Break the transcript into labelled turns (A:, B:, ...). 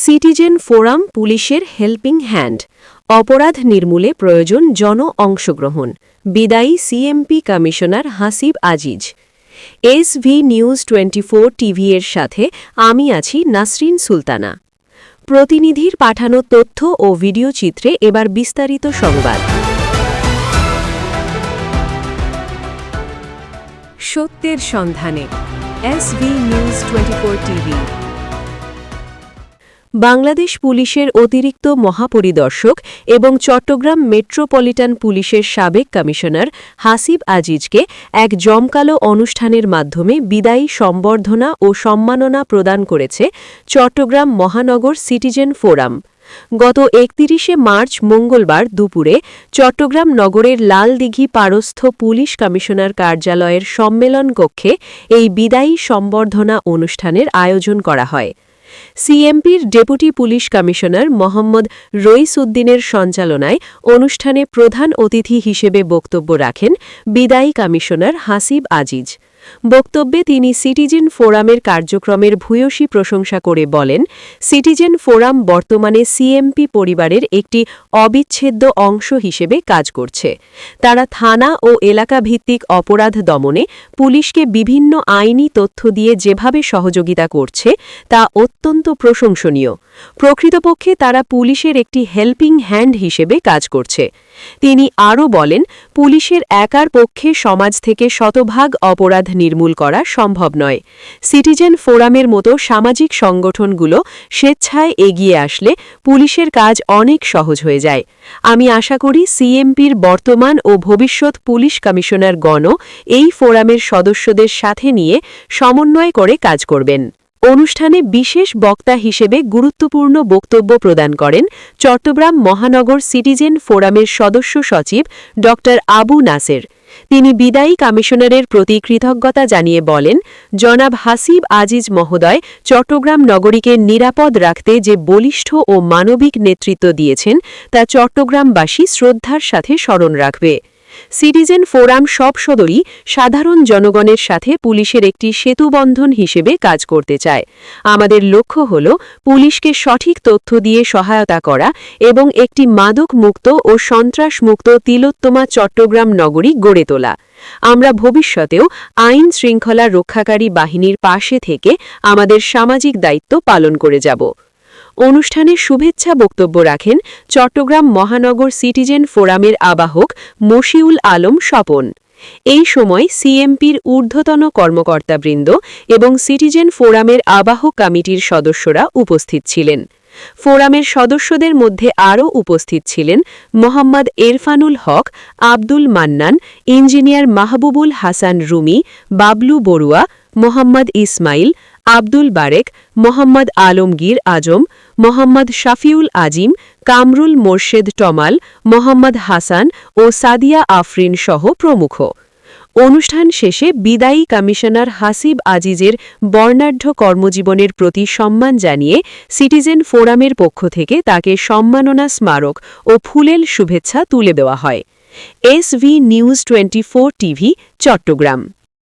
A: Citizen forum পুলিশের helping hand, অপরাধ নির্মূলে প্রয়োজন জন অংশগ্রহণ, বিদায়ী CMP commissioner Hasib Aziz. SV news 24 TV এর সাথে আমি আছি নাসরিন সুলতানা। প্রতিনিধির পাঠানো তথ্য ও ভিডিও চিত্রে এবার বিস্তারিত সংবাদ। সত্যের সন্ধানে এসভি নিউজ 24 টিভি। বাংলাদেশ পুলিশের অতিরিক্ত মহাপরিদর্শক এবং চট্টগ্রাম মেট্রোপলিটন পুলিশের সাবেক কমিশনার হাসিব আজিজকে এক জমকালো অনুষ্ঠানের মাধ্যমে বিদায়ী সম্বর্ধনা ও সম্মাননা প্রদান করেছে চট্টগ্রাম মহানগর সিটিজেন ফোরাম। গত 31 মার্চ মঙ্গলবার দুপুরে চট্টগ্রাম নগরের লালদিঘি পারস্থ পুলিশ কমিশনার কার্যালয়ের সম্মেলন কক্ষে এই বিদায়ী সম্বর্ধনা অনুষ্ঠানের আয়োজন করা হয়। সিএমপির ডেপুটি পুলিশ কমিশনার মোহাম্মদ রইস উদ্দিনের সঞ্চালনায় অনুষ্ঠানে প্রধান অতিথি হিসেবে বক্তব্য রাখেন বিদায়ী কমিশনার হাসিব আজিজ। বক্তব্যে তিনি সিটিজেন ফোরামের কার্যক্রমের ভূয়সী প্রশংসা করে বলেন, সিটিজেন ফোরাম বর্তমানে সিএমপি পরিবারের একটি অবিচ্ছেদ্য অংশ হিসেবে কাজ করছে। তারা থানা ও এলাকাভিত্তিক অপরাধ দমনে পুলিশকে বিভিন্ন আইনি তথ্য দিয়ে যেভাবে সহযোগিতা করছে তা অত্যন্ত প্রশংসনীয়। প্রকৃতপক্ষে তারা পুলিশের একটি হেল্পিং হ্যান্ড হিসেবে কাজ করছে। তিনি আরও বলেন, পুলিশের একার পক্ষে সমাজ থেকে শতভাগ অপরাধ নির্মূল করা সম্ভব নয়। সিটিজেন ফোরামের মতো সামাজিক সংগঠনগুলো স্বেচ্ছায় এগিয়ে আসলে পুলিশের কাজ অনেক সহজ হয়ে যায়। আমি আশা করি সিএমপির বর্তমান ও ভবিষ্যৎ পুলিশ কমিশনারগণও এই ফোরামের সদস্যদের সাথে নিয়ে সমন্বয় করে কাজ করবেন। অনুষ্ঠানে বিশেষ বক্তা হিসেবে গুরুত্বপূর্ণ বক্তব্য প্রদান করেন চট্টগ্রাম মহানগর সিটিজেন ফোরামের সদস্য সচিব ড আবু নাসের। তিনি বিদায়ী কমিশনারের প্রতি কৃতজ্ঞতা জানিয়ে বলেন, জনাব হাসিব আজিজ মহোদয় চট্টগ্রাম নগরীকে নিরাপদ রাখতে যে বলিষ্ঠ ও মানবিক নেতৃত্ব দিয়েছেন তা চট্টগ্রামবাসী শ্রদ্ধার সাথে স্মরণ রাখবে। সিটিজেন ফোরাম সব সদরই সাধারণ জনগণের সাথে পুলিশের একটি সেতুবন্ধন হিসেবে কাজ করতে চায়। আমাদের লক্ষ্য হল পুলিশকে সঠিক তথ্য দিয়ে সহায়তা করা এবং একটি মাদকমুক্ত ও সন্ত্রাসমুক্ত তিলোত্তমা চট্টগ্রাম নগরী গড়ে তোলা। আমরা ভবিষ্যতেও আইন শৃঙ্খলা রক্ষাকারী বাহিনীর পাশে থেকে আমাদের সামাজিক দায়িত্ব পালন করে যাব। অনুষ্ঠানে শুভেচ্ছা বক্তব্য রাখেন চট্টগ্রাম মহানগর সিটিজেন ফোরামের আবাহক মশিউল আলম স্বপন। এই সময় সিএমপির ঊর্ধ্বতন কর্মকর্তাবৃন্দ এবং সিটিজেন ফোরামের আবাহক কমিটির সদস্যরা উপস্থিত ছিলেন। ফোরামের সদস্যদের মধ্যে আরও উপস্থিত ছিলেন মোহাম্মদ এরফানুল হক, আব্দুল মান্নান, ইঞ্জিনিয়ার মাহবুবুল হাসান রুমি, বাবলু বড়ুয়া, মোহাম্মদ ইসমাইল, আব্দুল বারেক, মোহাম্মদ আলমগীর আজম, মোহাম্মদ শাফিউল আজিম, কামরুল মোর্শেদ টমাল, মোহাম্মদ হাসান ও সাদিয়া আফরিন সহ প্রমুখ। অনুষ্ঠান শেষে বিদায়ী কমিশনার হাসিব আজিজের বর্ণাঢ্য কর্মজীবনের প্রতি সম্মান জানিয়ে সিটিজেন ফোরামের পক্ষ থেকে তাকে সম্মাননা স্মারক ও ফুলেল শুভেচ্ছা তুলে দেওয়া হয়। SV news 24 TV, Chittagong.